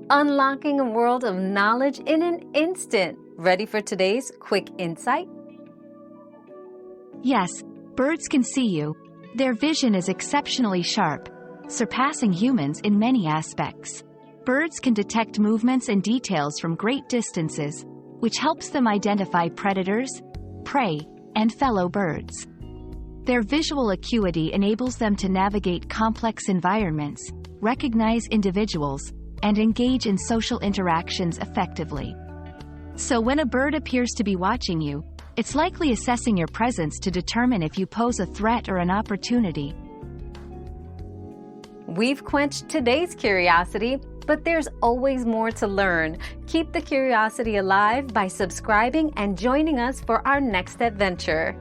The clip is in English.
unlocking a world of knowledge in an instant. Ready for today's quick insight? Yes, birds can see you. Their vision is exceptionally sharp, surpassing humans in many aspects. Birds can detect movements and details from great distances, which helps them identify predators, prey, and fellow birds. Their visual acuity enables them to navigate complex environments, recognize individuals, and engage in social interactions effectively. So when a bird appears to be watching you, it's likely assessing your presence to determine if you pose a threat or an opportunity. We've quenched today's curiosity, but there's always more to learn. Keep the curiosity alive by subscribing and joining us for our next adventure.